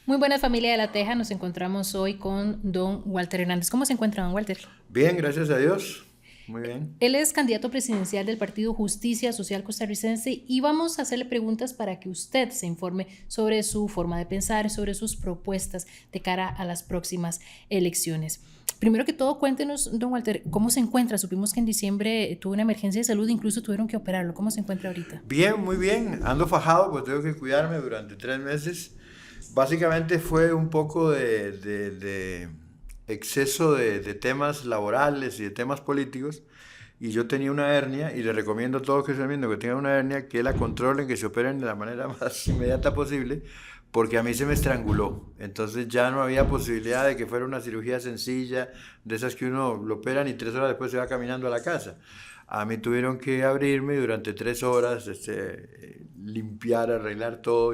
Muy buenas, familia de La Teja. Nos encontramos hoy con don Walter Hernández. ¿Cómo se encuentra, don Walter? Bien, gracias a Dios. Muy bien. Él es candidato presidencial del Partido Justicia Social Costarricense y vamos a hacerle preguntas para que usted se informe sobre su forma de pensar, sobre sus propuestas de cara a las próximas elecciones. Primero que todo, cuéntenos, don Walter, ¿cómo se encuentra? Supimos que en diciembre tuvo una emergencia de salud, incluso tuvieron que operarlo. ¿Cómo se encuentra ahorita? Bien, muy bien. Ando fajado, pues tengo que cuidarme durante 3 meses. Básicamente fue un poco de exceso de temas laborales y de temas políticos. Y yo tenía una hernia y le recomiendo a todos los que están viendo que tengan una hernia que la controlen, que se operen de la manera más inmediata posible, porque a mí se me estranguló. Entonces ya no había posibilidad de que fuera una cirugía sencilla, de esas que uno lo operan y 3 horas después se va caminando a la casa. A mí tuvieron que abrirme y durante 3 horas limpiar, arreglar todo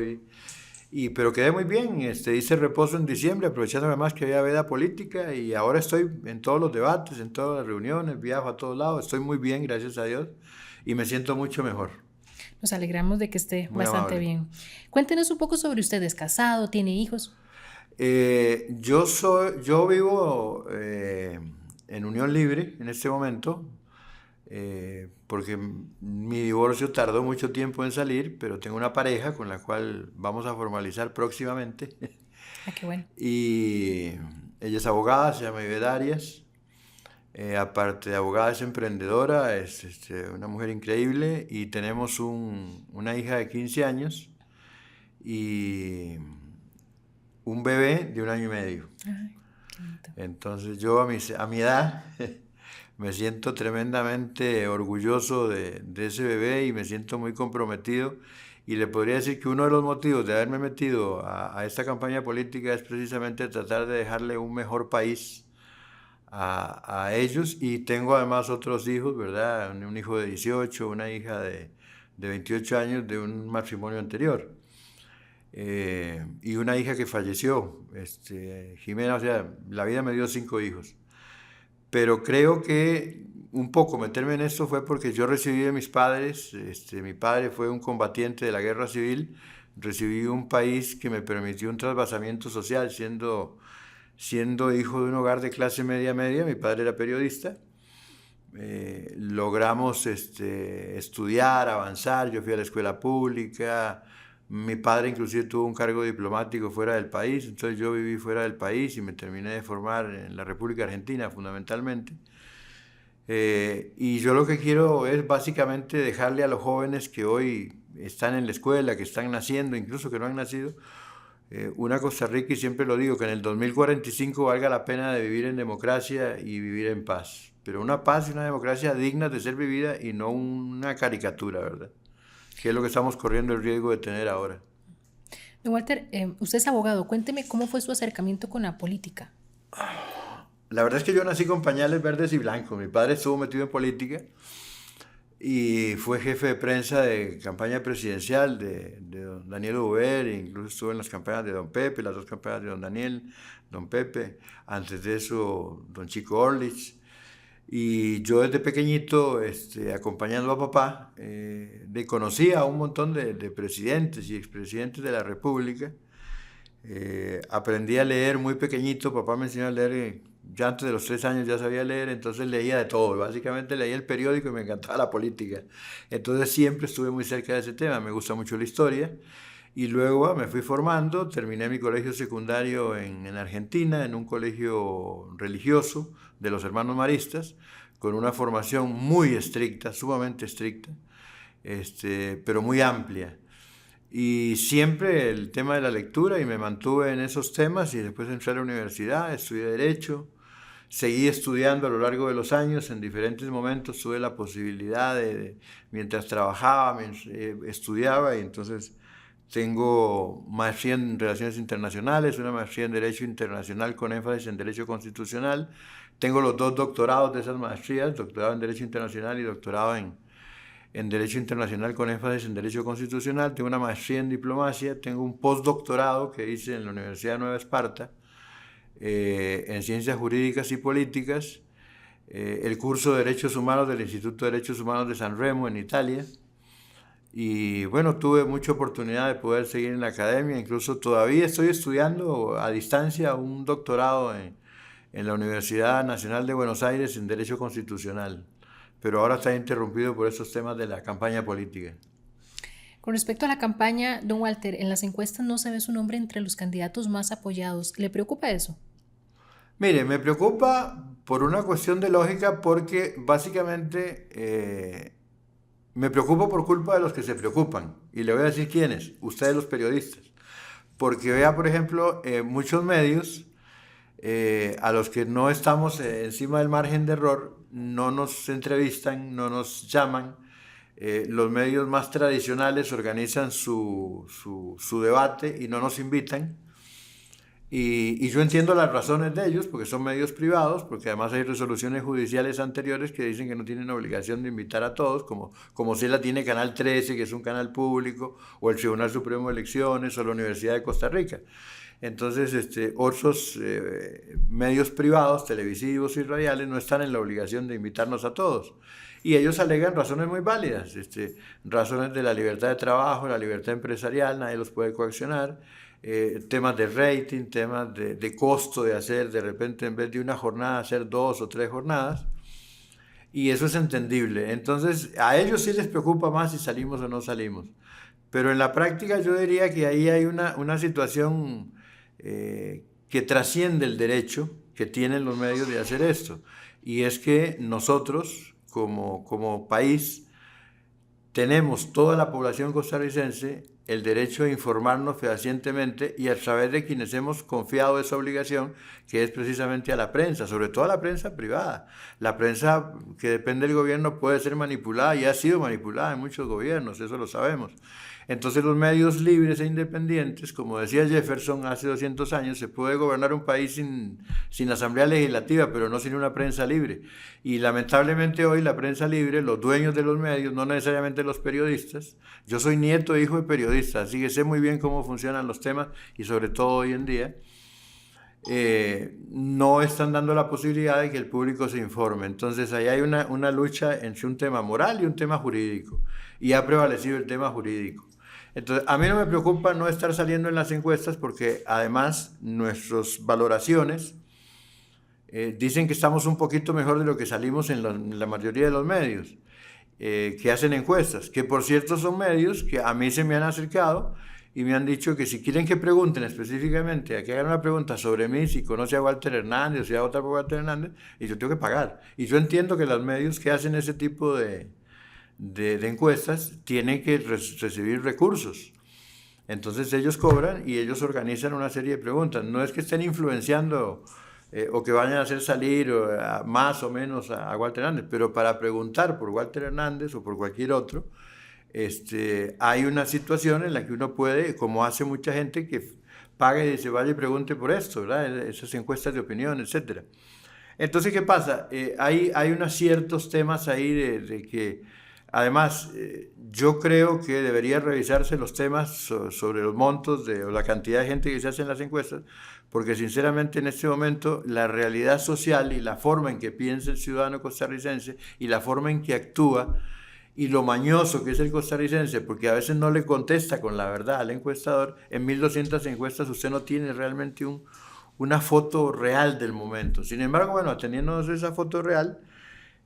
pero quedé muy bien, hice reposo en diciembre, aprovechando además que había veda política y ahora estoy en todos los debates, en todas las reuniones, viajo a todos lados, estoy muy bien, gracias a Dios, y me siento mucho mejor. Nos alegramos de que esté Muy bastante amable. bien. Cuéntenos un poco sobre usted. ¿Es casado? ¿Tiene hijos? Yo vivo en unión libre en este momento, porque mi divorcio tardó mucho tiempo en salir, pero tengo una pareja con la cual vamos a formalizar próximamente. Ah, qué bueno. Y ella es abogada, se llama Ivette Arias. Aparte de abogada, es emprendedora, es una mujer increíble y tenemos una hija de 15 años y un bebé de 1 año y medio. Ay, qué bonito. Entonces yo a mi edad me siento tremendamente orgulloso de ese bebé y me siento muy comprometido. Y le podría decir que uno de los motivos de haberme metido a esta campaña política es precisamente tratar de dejarle un mejor país a ellos. Y tengo además otros hijos, ¿verdad? Un hijo de 18, una hija de 28 años de un matrimonio anterior. Y una hija que falleció, Jimena, o sea, la vida me dio 5 hijos. Pero creo que un poco meterme en esto fue porque yo recibí de mis padres, mi padre fue un combatiente de la guerra civil, recibí un país que me permitió un trasvasamiento social siendo hijo de un hogar de clase media media, mi padre era periodista. Logramos estudiar, avanzar, yo fui a la escuela pública, mi padre inclusive tuvo un cargo diplomático fuera del país, entonces yo viví fuera del país y me terminé de formar en la República Argentina fundamentalmente. Y yo lo que quiero es básicamente dejarle a los jóvenes que hoy están en la escuela, que están naciendo, incluso que no han nacido, una Costa Rica, y siempre lo digo, que en el 2045 valga la pena de vivir en democracia y vivir en paz. Pero una paz y una democracia dignas de ser vivida y no una caricatura, ¿verdad? Que es lo que estamos corriendo el riesgo de tener ahora. Don Walter, usted es abogado. Cuénteme cómo fue su acercamiento con la política. La verdad es que yo nací con pañales verdes y blancos. Mi padre estuvo metido en política y fue jefe de prensa de campaña presidencial de don Daniel Uber, incluso estuvo en las campañas de don Pepe, las dos campañas de don Daniel, don Pepe, antes de eso don Chico Orlich. Y yo desde pequeñito, acompañando a papá, conocí a un montón de presidentes y expresidentes de la República. Aprendí a leer muy pequeñito, papá me enseñó a leer, ya antes de los 3 años ya sabía leer, entonces leía de todo, básicamente leía el periódico y me encantaba la política. Entonces siempre estuve muy cerca de ese tema, me gusta mucho la historia. Y luego me fui formando, terminé mi colegio secundario en Argentina, en un colegio religioso de los hermanos maristas, con una formación muy estricta, sumamente estricta, pero muy amplia. Y siempre el tema de la lectura y me mantuve en esos temas y después entré a la universidad, estudié Derecho, seguí estudiando a lo largo de los años, en diferentes momentos tuve la posibilidad mientras trabajaba, estudiaba y entonces tengo maestría en Relaciones Internacionales, una maestría en Derecho Internacional con énfasis en Derecho Constitucional. Tengo los dos doctorados de esas maestrías, doctorado en Derecho Internacional y doctorado en Derecho Internacional con énfasis en Derecho Constitucional. Tengo una maestría en Diplomacia, tengo un postdoctorado que hice en la Universidad de Nueva Esparta en Ciencias Jurídicas y Políticas, el curso de Derechos Humanos del Instituto de Derechos Humanos de San Remo en Italia Y bueno, tuve mucha oportunidad de poder seguir en la academia, incluso todavía estoy estudiando a distancia un doctorado en la Universidad Nacional de Buenos Aires en Derecho Constitucional, pero ahora está interrumpido por esos temas de la campaña política. Con respecto a la campaña, don Walter, en las encuestas no se ve su nombre entre los candidatos más apoyados. ¿Le preocupa eso? Mire, me preocupa por una cuestión de lógica porque básicamente me preocupo por culpa de los que se preocupan. Y le voy a decir quiénes, ustedes los periodistas. Porque vea, por ejemplo, muchos medios a los que no estamos encima del margen de error, no nos entrevistan, no nos llaman. Los medios más tradicionales organizan su debate y no nos invitan. Y yo entiendo las razones de ellos, porque son medios privados, porque además hay resoluciones judiciales anteriores que dicen que no tienen obligación de invitar a todos, como si la tiene Canal 13, que es un canal público, o el Tribunal Supremo de Elecciones, o la Universidad de Costa Rica. Entonces, otros medios privados, televisivos y radiales, no están en la obligación de invitarnos a todos. Y ellos alegan razones muy válidas, razones de la libertad de trabajo, la libertad empresarial, nadie los puede coaccionar, temas de rating, temas de costo de hacer, de repente en vez de una jornada hacer 2 o 3 jornadas, y eso es entendible. Entonces a ellos sí les preocupa más si salimos o no salimos, pero en la práctica yo diría que ahí hay una situación que trasciende el derecho que tienen los medios de hacer esto, y es que nosotros como país tenemos, toda la población costarricense, el derecho a informarnos fehacientemente y a través de quienes hemos confiado esa obligación, que es precisamente a la prensa, sobre todo a la prensa privada. La prensa que depende del gobierno puede ser manipulada y ha sido manipulada en muchos gobiernos, eso lo sabemos. Entonces los medios libres e independientes, como decía Jefferson hace 200 años, se puede gobernar un país sin asamblea legislativa, pero no sin una prensa libre. Y lamentablemente hoy la prensa libre, los dueños de los medios, no necesariamente los periodistas, yo soy nieto e hijo de periodistas, así que sé muy bien cómo funcionan los temas y sobre todo hoy en día, no están dando la posibilidad de que el público se informe. Entonces ahí hay una lucha entre un tema moral y un tema jurídico, y ha prevalecido el tema jurídico. Entonces, a mí no me preocupa no estar saliendo en las encuestas porque además nuestras valoraciones dicen que estamos un poquito mejor de lo que salimos en la mayoría de los medios que hacen encuestas, que por cierto son medios que a mí se me han acercado y me han dicho que si quieren que pregunten específicamente, a que hagan una pregunta sobre mí, si conoce a Walter Hernández o si va a votar por Walter Hernández, y yo tengo que pagar. Y yo entiendo que los medios que hacen ese tipo de encuestas tienen que recibir recursos. Entonces ellos cobran y ellos organizan una serie de preguntas. No es que estén influenciando o que vayan a hacer salir más o menos a Walter Hernández, pero para preguntar por Walter Hernández o por cualquier otro, hay una situación en la que uno puede, como hace mucha gente que pague y se vaya y pregunte por esto, ¿verdad? Esas encuestas de opinión, etc. Entonces, ¿qué pasa? Hay unos ciertos temas ahí de que, además, yo creo que debería revisarse los temas sobre los montos o la cantidad de gente que se hace en las encuestas, porque sinceramente en este momento la realidad social y la forma en que piensa el ciudadano costarricense y la forma en que actúa y lo mañoso que es el costarricense, porque a veces no le contesta con la verdad al encuestador, en 1200 encuestas usted no tiene realmente una foto real del momento. Sin embargo, bueno, atendiéndonos a esa foto real,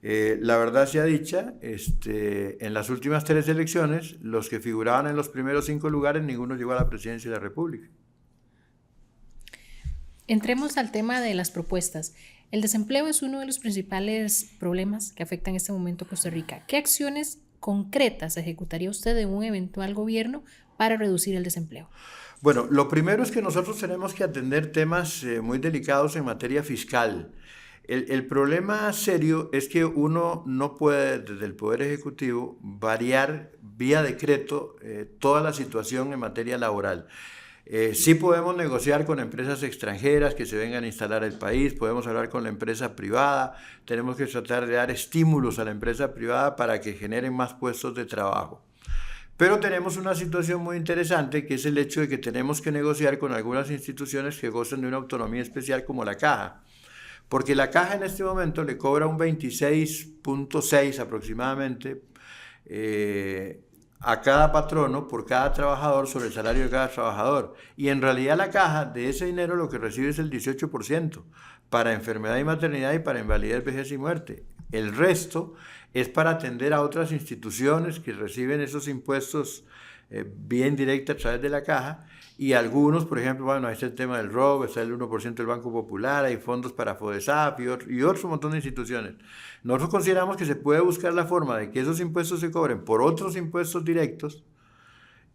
la verdad sea dicha, en las últimas 3 elecciones, los que figuraban en los primeros 5 lugares, ninguno llegó a la presidencia de la República. Entremos al tema de las propuestas. El desempleo es uno de los principales problemas que afectan en este momento a Costa Rica. ¿Qué acciones concretas ejecutaría usted en un eventual gobierno para reducir el desempleo? Bueno, lo primero es que nosotros tenemos que atender temas muy delicados en materia fiscal. El problema serio es que uno no puede, desde el Poder Ejecutivo, variar vía decreto toda la situación en materia laboral. Sí podemos negociar con empresas extranjeras que se vengan a instalar al país, podemos hablar con la empresa privada, tenemos que tratar de dar estímulos a la empresa privada para que generen más puestos de trabajo. Pero tenemos una situación muy interesante, que es el hecho de que tenemos que negociar con algunas instituciones que gozan de una autonomía especial como la Caja. Porque la Caja en este momento le cobra un 26.6 aproximadamente a cada patrono por cada trabajador sobre el salario de cada trabajador. Y en realidad la caja de ese dinero lo que recibe es el 18% para enfermedad y maternidad y para invalidez, vejez y muerte. El resto es para atender a otras instituciones que reciben esos impuestos vía indirecta a través de la caja, y algunos, por ejemplo, bueno, ahí está el tema del ROB, está el 1% del Banco Popular, hay fondos para FODESAP y otro montón de instituciones. Nosotros consideramos que se puede buscar la forma de que esos impuestos se cobren por otros impuestos directos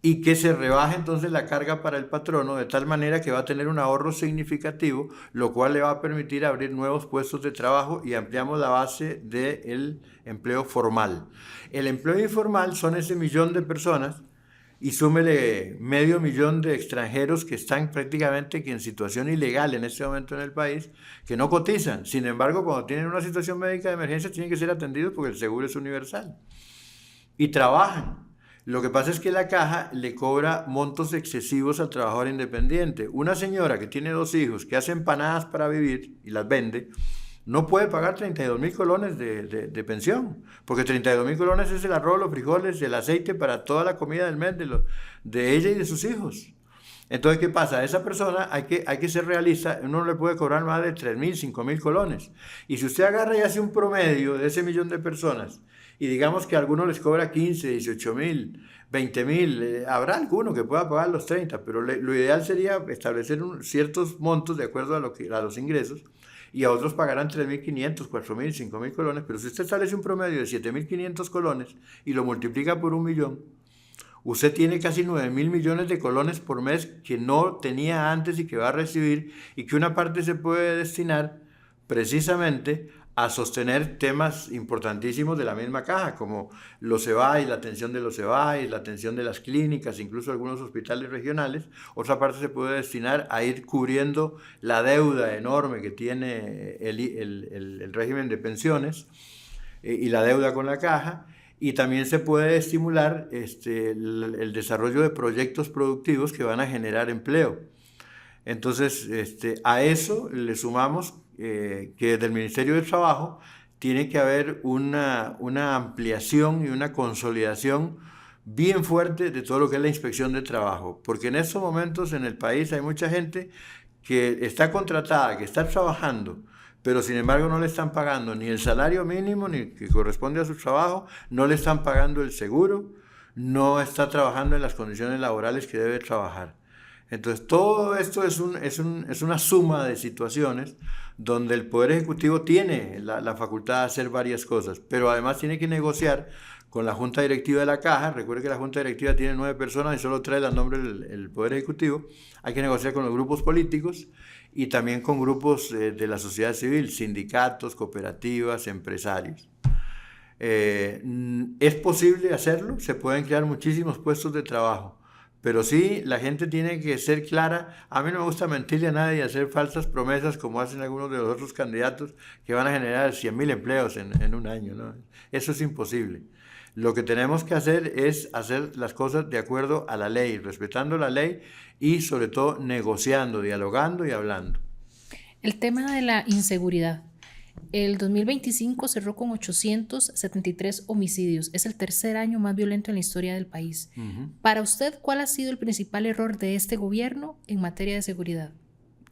y que se rebaje entonces la carga para el patrono de tal manera que va a tener un ahorro significativo, lo cual le va a permitir abrir nuevos puestos de trabajo y ampliamos la base del empleo formal. El empleo informal son ese millón de personas y súmele 500.000 de extranjeros que están prácticamente en situación ilegal en este momento en el país, que no cotizan. Sin embargo, cuando tienen una situación médica de emergencia tienen que ser atendidos porque el seguro es universal. Y trabajan. Lo que pasa es que la caja le cobra montos excesivos al trabajador independiente. Una señora que tiene 2 hijos, que hace empanadas para vivir y las vende, no puede pagar 32.000 colones de pensión, porque 32.000 colones es el arroz, los frijoles, el aceite para toda la comida del mes de ella y de sus hijos. Entonces, ¿qué pasa? A esa persona hay que ser realista, uno no le puede cobrar más de 3.000, 5.000 colones. Y si usted agarra y hace un promedio de ese millón de personas, y digamos que a algunos les cobra 15, 18.000, 20.000, habrá alguno que pueda pagar los 30, pero lo ideal sería establecer ciertos montos de acuerdo a los ingresos, y a otros pagarán 3.500, 4.000, 5.000 colones, pero si usted establece un promedio de 7.500 colones y lo multiplica por 1.000.000, usted tiene casi 9.000 millones de colones por mes que no tenía antes y que va a recibir, y que una parte se puede destinar precisamente a sostener temas importantísimos de la misma caja, como los EBAIS, la atención de los EBAIS, la atención de las clínicas, incluso algunos hospitales regionales. Otra parte se puede destinar a ir cubriendo la deuda enorme que tiene el régimen de pensiones y la deuda con la caja. Y también se puede estimular el desarrollo de proyectos productivos que van a generar empleo. Entonces, a eso le sumamos que desde el Ministerio de Trabajo tiene que haber una ampliación y una consolidación bien fuerte de todo lo que es la inspección de trabajo, porque en estos momentos en el país hay mucha gente que está contratada, que está trabajando, pero sin embargo no le están pagando ni el salario mínimo ni que corresponde a su trabajo, no le están pagando el seguro, no está trabajando en las condiciones laborales que debe trabajar. Entonces, todo esto es una suma de situaciones donde el Poder Ejecutivo tiene la facultad de hacer varias cosas, pero además tiene que negociar con la Junta Directiva de la Caja. Recuerde que la Junta Directiva tiene 9 personas y solo 3 las nombra el Poder Ejecutivo. Hay que negociar con los grupos políticos y también con grupos de la sociedad civil, sindicatos, cooperativas, empresarios. Es posible hacerlo, se pueden crear muchísimos puestos de trabajo. Pero sí, la gente tiene que ser clara. A mí no me gusta mentirle a nadie y hacer falsas promesas como hacen algunos de los otros candidatos que van a generar 100.000 empleos en un año, ¿no? Eso es imposible. Lo que tenemos que hacer es hacer las cosas de acuerdo a la ley, respetando la ley y sobre todo negociando, dialogando y hablando. El tema de la inseguridad. El 2025 cerró con 873 homicidios. Es el tercer año más violento en la historia del país. Para usted, ¿cuál ha sido el principal error de este gobierno en materia de seguridad?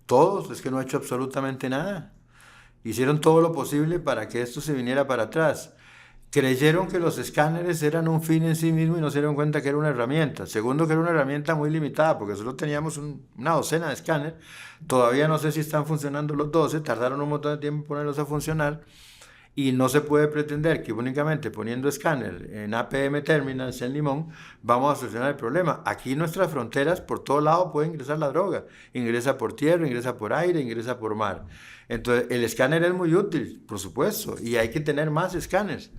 Todos, es que no ha hecho absolutamente nada. Hicieron todo lo posible para que esto se viniera para atrás. Creyeron que los escáneres eran un fin en sí mismo y no se dieron cuenta que era una herramienta. Segundo, que era una herramienta muy limitada, porque solo teníamos una docena de escáneres. Todavía no sé si están funcionando los 12, tardaron un montón de tiempo en ponerlos a funcionar, y no se puede pretender que únicamente poniendo escáner en APM Terminals en Limón vamos a solucionar el problema. Aquí nuestras fronteras, por todo lado puede ingresar la droga. Ingresa por tierra, ingresa por aire, ingresa por mar. Entonces, el escáner es muy útil, por supuesto, y hay que tener más escáneres.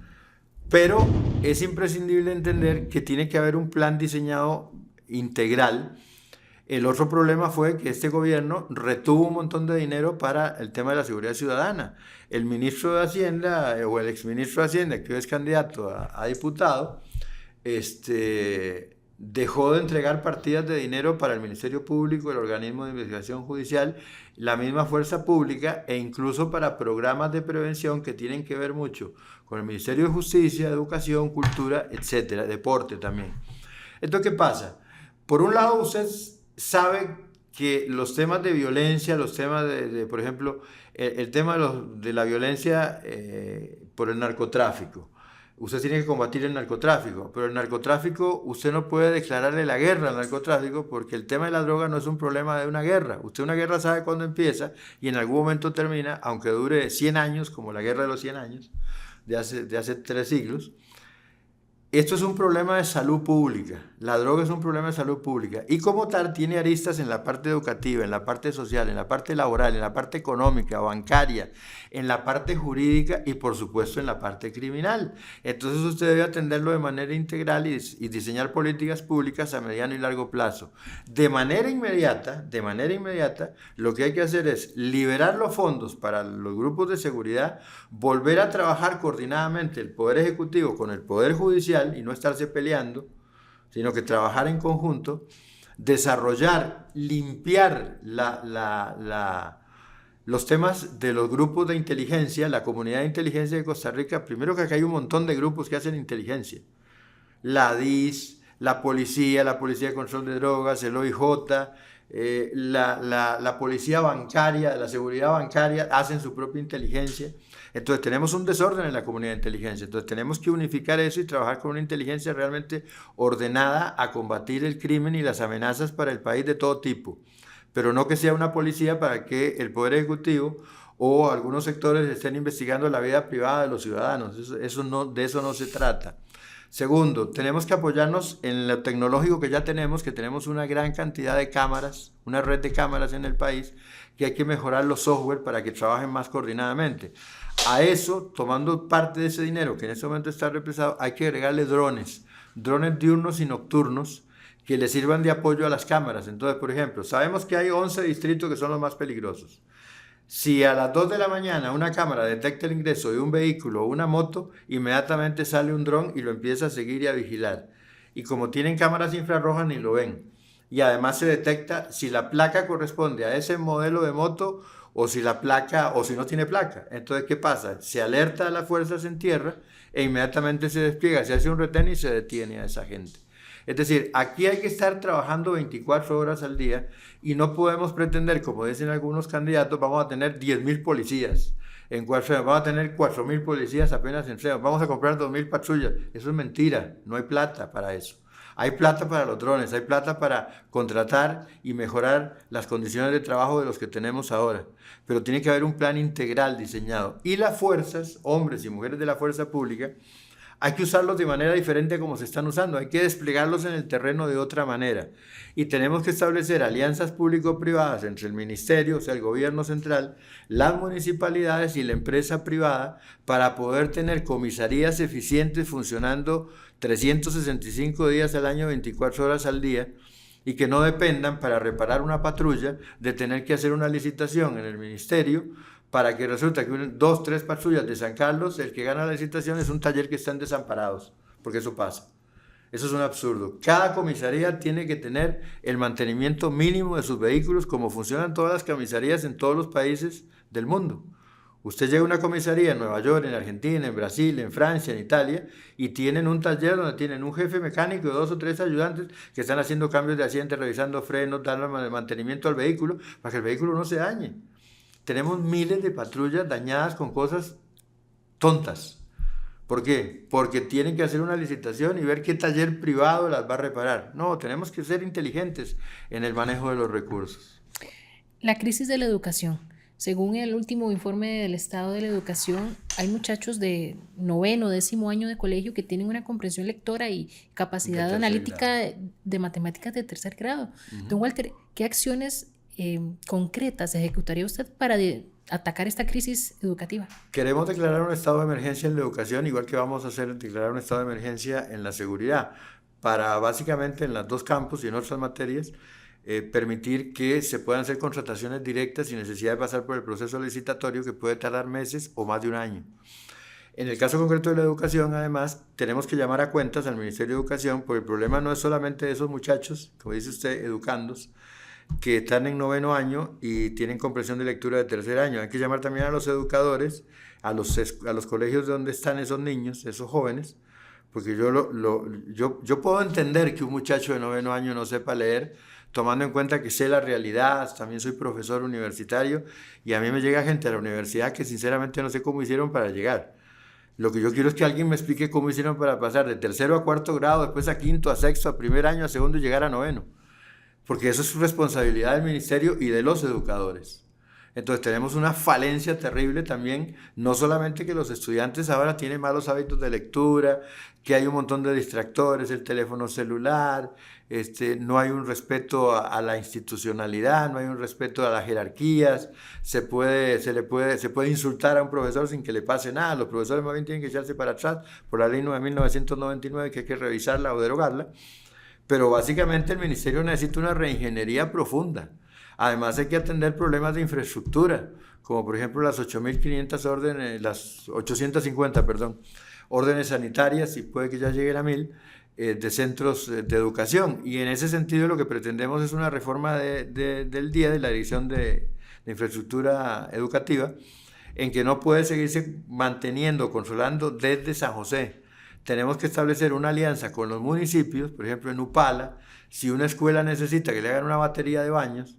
Pero es imprescindible entender que tiene que haber un plan diseñado integral. El otro problema fue que este gobierno retuvo un montón de dinero para el tema de la seguridad ciudadana. El ministro de Hacienda, o el exministro de Hacienda, que hoy es candidato a diputado, dejó de entregar partidas de dinero para el Ministerio Público, el organismo de investigación judicial, la misma fuerza pública e incluso para programas de prevención que tienen que ver mucho con el Ministerio de Justicia, Educación, Cultura, etcétera, deporte también. Entonces, ¿qué pasa? Por un lado, usted sabe que los temas de violencia, los temas por ejemplo, el tema de la violencia por el narcotráfico. Usted tiene que combatir el narcotráfico, pero el narcotráfico, usted no puede declararle la guerra al narcotráfico porque el tema de la droga no es un problema de una guerra. Usted una guerra sabe cuándo empieza y en algún momento termina, aunque dure 100 años, como la guerra de los 100 años, de hace 3 siglos. Esto es un problema de salud pública, la droga es un problema de salud pública y como tal tiene aristas en la parte educativa, en la parte social, en la parte laboral, en la parte económica, bancaria, en la parte jurídica y por supuesto en la parte criminal. Entonces usted debe atenderlo de manera integral y diseñar políticas públicas a mediano y largo plazo. De manera inmediata, lo que hay que hacer es liberar los fondos para los grupos de seguridad, volver a trabajar coordinadamente el Poder Ejecutivo con el Poder Judicial, y no estarse peleando, sino que trabajar en conjunto, desarrollar, limpiar los temas de los grupos de inteligencia, la comunidad de inteligencia de Costa Rica. Primero que acá hay un montón de grupos que hacen inteligencia. La DIS, la policía de control de drogas, el OIJ, la policía bancaria, la seguridad bancaria, hacen su propia inteligencia. Entonces tenemos un desorden en la comunidad de inteligencia, entonces tenemos que unificar eso y trabajar con una inteligencia realmente ordenada a combatir el crimen y las amenazas para el país de todo tipo, pero no que sea una policía para que el Poder Ejecutivo o algunos sectores estén investigando la vida privada de los ciudadanos. De eso no se trata. Segundo, tenemos que apoyarnos en lo tecnológico que ya tenemos, que tenemos una gran cantidad de cámaras, una red de cámaras en el país, que hay que mejorar los software para que trabajen más coordinadamente. A eso, tomando parte de ese dinero que en este momento está represado, hay que agregarle drones diurnos y nocturnos que le sirvan de apoyo a las cámaras. Entonces, por ejemplo, sabemos que hay 11 distritos que son los más peligrosos. Si a las 2 de la mañana una cámara detecta el ingreso de un vehículo o una moto, inmediatamente sale un dron y lo empieza a seguir y a vigilar. Y como tienen cámaras infrarrojas, ni lo ven. Y además se detecta si la placa corresponde a ese modelo de moto o si no tiene placa. Entonces, ¿qué pasa? Se alerta a las fuerzas en tierra e inmediatamente se despliega, se hace un retén y se detiene a esa gente. Es decir, aquí hay que estar trabajando 24 horas al día y no podemos pretender, como dicen algunos candidatos, vamos a tener 10.000 policías en 4 años, vamos a tener 4.000 policías apenas en 3 años, vamos a comprar 2.000 patrullas. Eso es mentira, no hay plata para eso. Hay plata para los drones, hay plata para contratar y mejorar las condiciones de trabajo de los que tenemos ahora. Pero tiene que haber un plan integral diseñado. Y las fuerzas, hombres y mujeres de la fuerza pública, hay que usarlos de manera diferente a como se están usando. Hay que desplegarlos en el terreno de otra manera. Y tenemos que establecer alianzas público-privadas entre el ministerio, o sea, el gobierno central, las municipalidades y la empresa privada para poder tener comisarías eficientes funcionando 365 días al año, 24 horas al día, y que no dependan para reparar una patrulla de tener que hacer una licitación en el ministerio para que resulta que 2, 3 patrullas de San Carlos, el que gana la licitación es un taller que están desamparados, porque eso pasa. Eso es un absurdo. Cada comisaría tiene que tener el mantenimiento mínimo de sus vehículos, como funcionan todas las comisarías en todos los países del mundo. Usted llega a una comisaría en Nueva York, en Argentina, en Brasil, en Francia, en Italia, y tienen un taller donde tienen un jefe mecánico y 2 o 3 ayudantes que están haciendo cambios de asiento, revisando frenos, dando mantenimiento al vehículo, para que el vehículo no se dañe. Tenemos miles de patrullas dañadas con cosas tontas. ¿Por qué? Porque tienen que hacer una licitación y ver qué taller privado las va a reparar. No, tenemos que ser inteligentes en el manejo de los recursos. La crisis de la educación. Según el último informe del Estado de la Educación, hay muchachos de 9º, 10º año de colegio que tienen una comprensión lectora y capacidad analítica de matemáticas de 3er grado. Don Walter, ¿qué acciones concretas ejecutaría usted para atacar esta crisis educativa? Queremos declarar un estado de emergencia en la educación, igual que vamos a declarar un estado de emergencia en la seguridad, para básicamente en los 2 campos y en otras materias, permitir que se puedan hacer contrataciones directas sin necesidad de pasar por el proceso licitatorio que puede tardar meses o más de un año. En el caso concreto de la educación, además, tenemos que llamar a cuentas al Ministerio de Educación, porque el problema no es solamente de esos muchachos, como dice usted, educandos, que están en 9º año y tienen comprensión de lectura de 3er año. Hay que llamar también a los educadores, a los colegios de donde están esos niños, esos jóvenes, porque yo puedo entender que un muchacho de 9º año no sepa leer, tomando en cuenta que sé la realidad, también soy profesor universitario y a mí me llega gente a la universidad que sinceramente no sé cómo hicieron para llegar. Lo que yo quiero es que alguien me explique cómo hicieron para pasar de 3º a 4º grado, después a 5º, a 6º, a 1er año, a 2º y llegar a 9º. Porque eso es responsabilidad del ministerio y de los educadores. Entonces tenemos una falencia terrible también, no solamente que los estudiantes ahora tienen malos hábitos de lectura, que hay un montón de distractores, el teléfono celular, no hay un respeto a la institucionalidad, no hay un respeto a las jerarquías, se puede insultar a un profesor sin que le pase nada, los profesores más bien tienen que echarse para atrás por la ley 9.999 que hay que revisarla o derogarla, pero básicamente el ministerio necesita una reingeniería profunda. Además hay que atender problemas de infraestructura, como por ejemplo las 8.500 órdenes, las 850, perdón, órdenes sanitarias, y puede que ya lleguen a 1.000, de centros de educación. Y en ese sentido lo que pretendemos es una reforma del DIE, de la Dirección de Infraestructura Educativa, en que no puede seguirse manteniendo, controlando desde San José. Tenemos que establecer una alianza con los municipios, por ejemplo en Upala, si una escuela necesita que le hagan una batería de baños,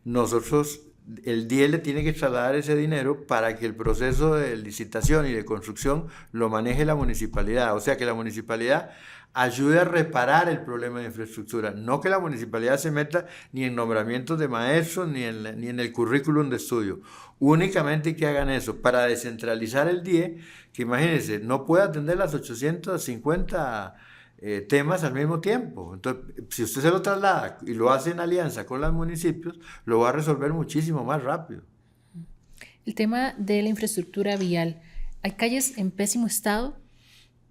nosotros, el DIE le tiene que trasladar ese dinero para que el proceso de licitación y de construcción lo maneje la municipalidad. O sea, que la municipalidad ayude a reparar el problema de infraestructura. No que la municipalidad se meta ni en nombramientos de maestros ni en el currículum de estudio. Únicamente que hagan eso para descentralizar el DIE, que imagínense, no puede atender las 850 temas al mismo tiempo. Entonces, si usted se lo traslada y lo hace en alianza con los municipios, lo va a resolver muchísimo más rápido. El tema de la infraestructura vial. Hay calles en pésimo estado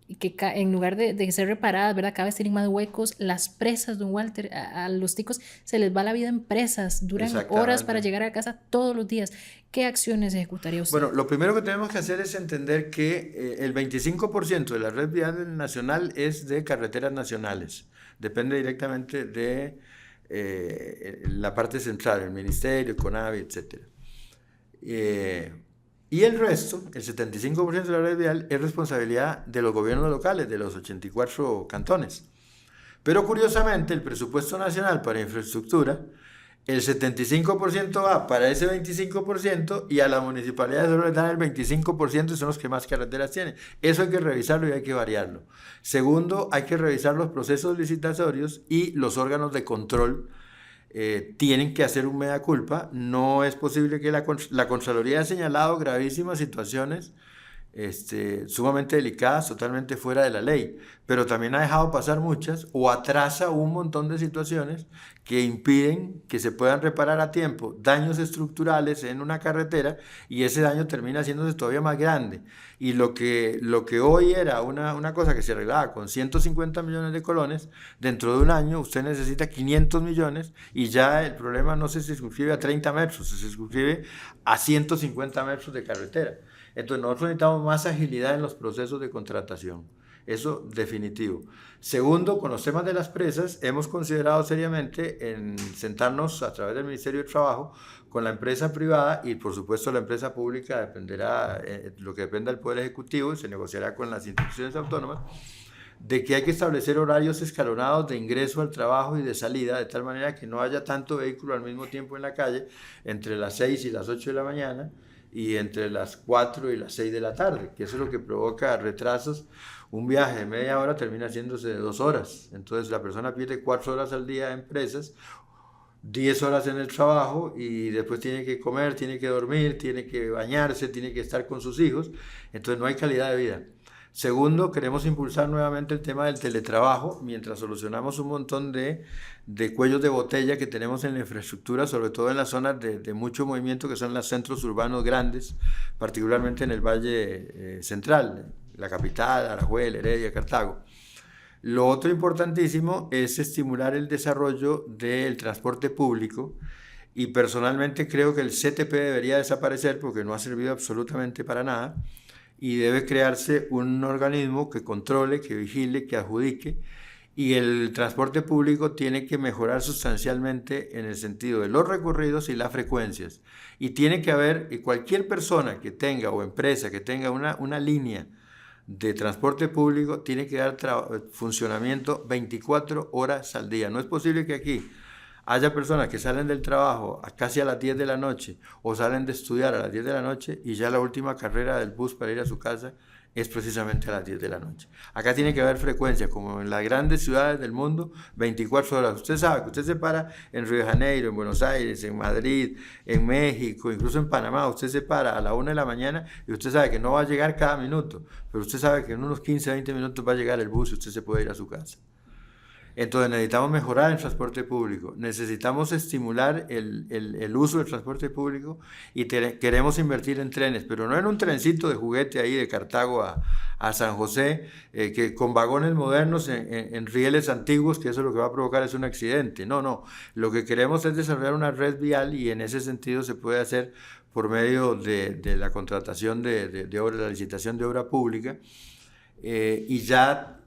y que en lugar de ser reparadas, ¿verdad? Cada vez tienen más huecos. Las presas, don Walter, a los ticos se les va la vida en presas. Duran horas para llegar a casa todos los días. ¿Qué acciones ejecutaría usted? Bueno, lo primero que tenemos que hacer es entender que el 25% de la red vial nacional es de carreteras nacionales. Depende directamente de la parte central, el ministerio, CONAVI, etc. Y el resto, el 75% de la red vial, es responsabilidad de los gobiernos locales, de los 84 cantones. Pero curiosamente, el presupuesto nacional para infraestructura, el 75% va para ese 25% y a las municipalidades solo les dan el 25% y son los que más carreteras tienen. Eso hay que revisarlo y hay que variarlo. Segundo, hay que revisar los procesos licitatorios y los órganos de control tienen que hacer un mea culpa. No es posible que la Contraloría haya señalado gravísimas situaciones sumamente delicadas, totalmente fuera de la ley, pero también ha dejado pasar muchas o atrasa un montón de situaciones que impiden que se puedan reparar a tiempo daños estructurales en una carretera y ese daño termina haciéndose todavía más grande. Y lo que hoy era una cosa que se arreglaba con 150 millones de colones, dentro de un año usted necesita 500 millones y ya el problema no se circunscribe a 30 metros, se circunscribe a 150 metros de carretera. Entonces nosotros necesitamos más agilidad en los procesos de contratación, eso definitivo. Segundo, con los temas de las presas, hemos considerado seriamente en sentarnos a través del Ministerio de Trabajo con la empresa privada y por supuesto la empresa pública dependerá, lo que dependa del Poder Ejecutivo, se negociará con las instituciones autónomas, de que hay que establecer horarios escalonados de ingreso al trabajo y de salida, de tal manera que no haya tanto vehículo al mismo tiempo en la calle entre las 6 y las 8 de la mañana, y entre las 4 y las 6 de la tarde, que eso es lo que provoca retrasos. Un viaje de media hora termina haciéndose de 2 horas, entonces la persona pierde 4 horas al día en presas, 10 horas en el trabajo y después tiene que comer, tiene que dormir, tiene que bañarse, tiene que estar con sus hijos, entonces no hay calidad de vida. Segundo, queremos impulsar nuevamente el tema del teletrabajo, mientras solucionamos un montón de cuellos de botella que tenemos en la infraestructura, sobre todo en las zonas de mucho movimiento, que son los centros urbanos grandes, particularmente en el Valle Central, la capital, Alajuela, Heredia, Cartago. Lo otro importantísimo es estimular el desarrollo del transporte público, y personalmente creo que el CTP debería desaparecer porque no ha servido absolutamente para nada, y debe crearse un organismo que controle, que vigile, que adjudique, y el transporte público tiene que mejorar sustancialmente en el sentido de los recorridos y las frecuencias. Y tiene que haber, y cualquier persona que tenga o empresa que tenga una línea de transporte público tiene que dar funcionamiento 24 horas al día. No es posible que aquí haya personas que salen del trabajo casi a las 10 de la noche o salen de estudiar a las 10 de la noche y ya la última carrera del bus para ir a su casa es precisamente a las 10 de la noche. Acá tiene que haber frecuencia, como en las grandes ciudades del mundo, 24 horas. Usted sabe que usted se para en Río de Janeiro, en Buenos Aires, en Madrid, en México, incluso en Panamá, usted se para a la 1 de la mañana y usted sabe que no va a llegar cada minuto, pero usted sabe que en unos 15, 20 minutos va a llegar el bus y usted se puede ir a su casa. Entonces necesitamos mejorar el transporte público, necesitamos estimular el uso del transporte público y queremos invertir en trenes, pero no en un trencito de juguete ahí de Cartago a San José, que con vagones modernos en rieles antiguos, que eso lo que va a provocar es un accidente. No, no, lo que queremos es desarrollar una red vial y en ese sentido se puede hacer por medio de la contratación de obra, la licitación de obra pública y ya...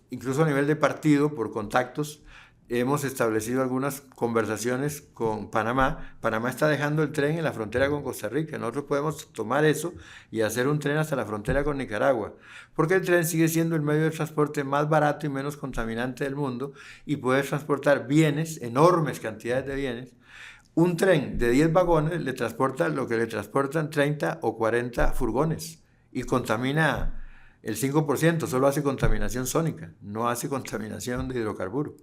Incluso a nivel de partido, por contactos, hemos establecido algunas conversaciones con Panamá. Panamá está dejando el tren en la frontera con Costa Rica. Nosotros podemos tomar eso y hacer un tren hasta la frontera con Nicaragua, porque el tren sigue siendo el medio de transporte más barato y menos contaminante del mundo y puede transportar bienes, enormes cantidades de bienes. Un tren de 10 vagones le transporta lo que le transportan 30 o 40 furgones y contamina el 5%, solo hace contaminación sónica, no hace contaminación de hidrocarburos.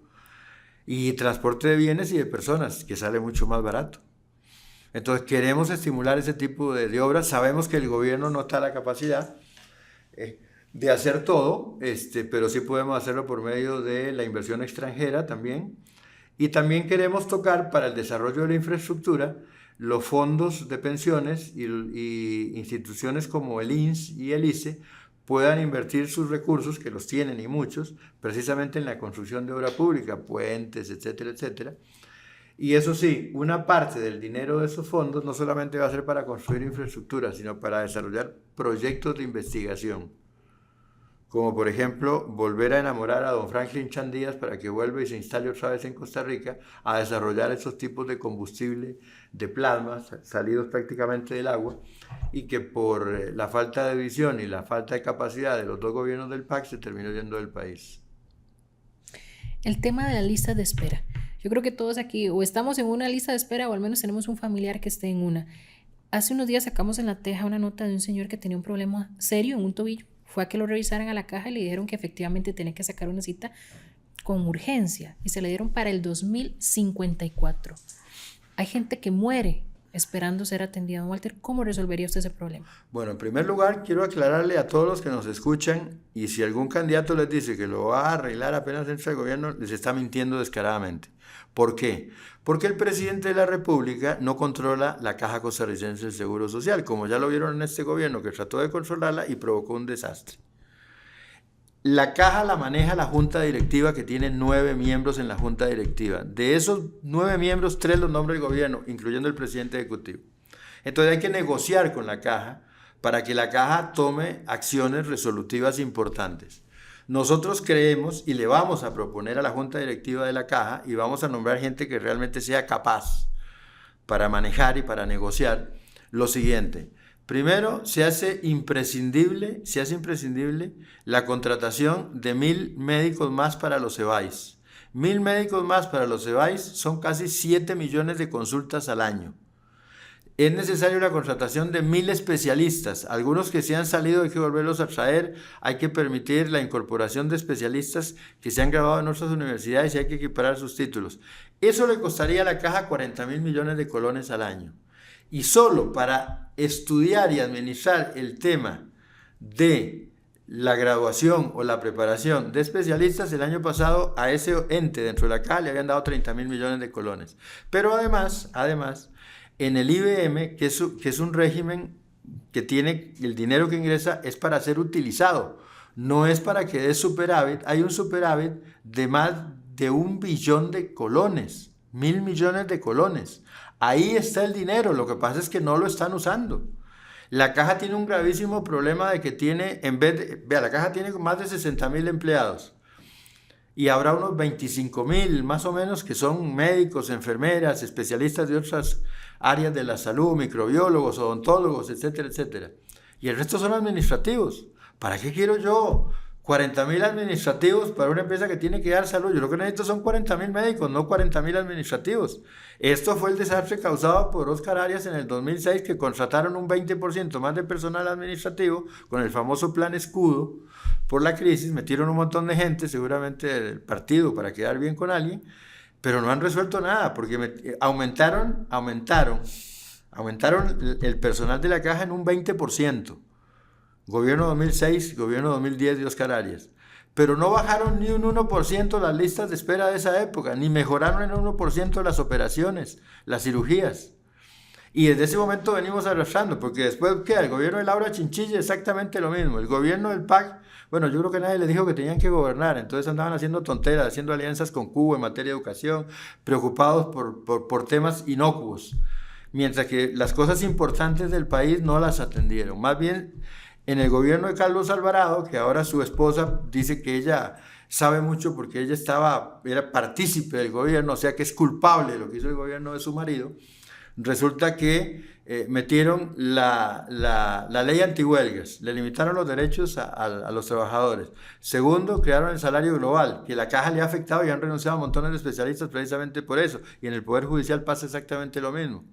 Y transporte de bienes y de personas, que sale mucho más barato. Entonces queremos estimular ese tipo de obras. Sabemos que el gobierno no está a la capacidad de hacer todo, pero sí podemos hacerlo por medio de la inversión extranjera también. Y también queremos tocar para el desarrollo de la infraestructura los fondos de pensiones y instituciones como el INS y el ICE puedan invertir sus recursos, que los tienen y muchos, precisamente en la construcción de obra pública, puentes, etcétera, etcétera. Y eso sí, una parte del dinero de esos fondos no solamente va a ser para construir infraestructura, sino para desarrollar proyectos de investigación. Como por ejemplo, volver a enamorar a don Franklin Chandías para que vuelva y se instale otra vez en Costa Rica a desarrollar esos tipos de combustible de plasma salidos prácticamente del agua y que por la falta de visión y la falta de capacidad de los dos gobiernos del PAC se terminó yendo del país. El tema de la lista de espera. Yo creo que todos aquí o estamos en una lista de espera o al menos tenemos un familiar que esté en una. Hace unos días sacamos en la Teja una nota de un señor que tenía un problema serio en un tobillo. Fue a que lo revisaran a la caja y le dijeron que efectivamente tenía que sacar una cita con urgencia y se le dieron para el 2054. Hay gente que muere esperando ser atendida. Walter, ¿cómo resolvería usted ese problema? Bueno, en primer lugar, quiero aclararle a todos los que nos escuchan y si algún candidato les dice que lo va a arreglar apenas entre el gobierno, les está mintiendo descaradamente. ¿Por qué? Porque el presidente de la República no controla la Caja Costarricense del Seguro Social, como ya lo vieron en este gobierno que trató de controlarla y provocó un desastre. La caja la maneja la junta directiva que tiene 9 miembros en la junta directiva. De esos 9 miembros, 3 los nombra el gobierno, incluyendo el presidente ejecutivo. Entonces hay que negociar con la caja para que la caja tome acciones resolutivas importantes. Nosotros creemos y le vamos a proponer a la junta directiva de la caja y vamos a nombrar gente que realmente sea capaz para manejar y para negociar lo siguiente. Primero, se hace imprescindible la contratación de 1,000 médicos más para los EBAIS. 1,000 médicos más para los EBAIS son casi 7 millones de consultas al año. Es necesaria la contratación de 1,000 especialistas. Algunos que se han salido hay que volverlos a traer. Hay que permitir la incorporación de especialistas que se han graduado en nuestras universidades y hay que equiparar sus títulos. Eso le costaría a la caja 40,000 millones de colones al año. Y solo para estudiar y administrar el tema de la graduación o la preparación de especialistas, el año pasado a ese ente dentro de la caja le habían dado 30,000 millones de colones. Pero además, en el IBM, que es un régimen que tiene el dinero que ingresa es para ser utilizado, no es para que dé superávit. Hay un superávit de más de 1 billón de colones, 1,000 millones de colones. Ahí está el dinero, lo que pasa es que no lo están usando. La caja tiene un gravísimo problema de que tiene, vea, la caja tiene más de 60.000 empleados y habrá unos 25.000 más o menos que son médicos, enfermeras, especialistas de otras áreas de la salud, microbiólogos, odontólogos, etcétera, etcétera. Y el resto son administrativos. ¿Para qué quiero yo 40.000 administrativos para una empresa que tiene que dar salud? Yo lo que necesito son 40.000 médicos, no 40.000 administrativos. Esto fue el desastre causado por Oscar Arias en el 2006, que contrataron un 20% más de personal administrativo con el famoso plan escudo por la crisis. Metieron un montón de gente, seguramente del partido, para quedar bien con alguien, pero no han resuelto nada, porque aumentaron el personal de la caja en un 20%. Gobierno 2006, gobierno 2010 de Oscar Arias. Pero no bajaron ni un 1% las listas de espera de esa época, ni mejoraron en un 1% las operaciones, las cirugías. Y desde ese momento venimos arrastrando, porque después, ¿qué? El gobierno de Laura Chinchilla exactamente lo mismo. El gobierno del PAC, bueno, yo creo que nadie les dijo que tenían que gobernar, entonces andaban haciendo tonteras, haciendo alianzas con Cuba en materia de educación, preocupados por temas inocuos, mientras que las cosas importantes del país no las atendieron. Más bien, en el gobierno de Carlos Alvarado, que ahora su esposa dice que ella sabe mucho porque ella era partícipe del gobierno, o sea que es culpable de lo que hizo el gobierno de su marido, resulta que metieron la ley antihuelgas, le limitaron los derechos a los trabajadores. Segundo, crearon el salario global, que la caja le ha afectado y han renunciado a montones de especialistas precisamente por eso. Y en el Poder Judicial pasa exactamente lo mismo.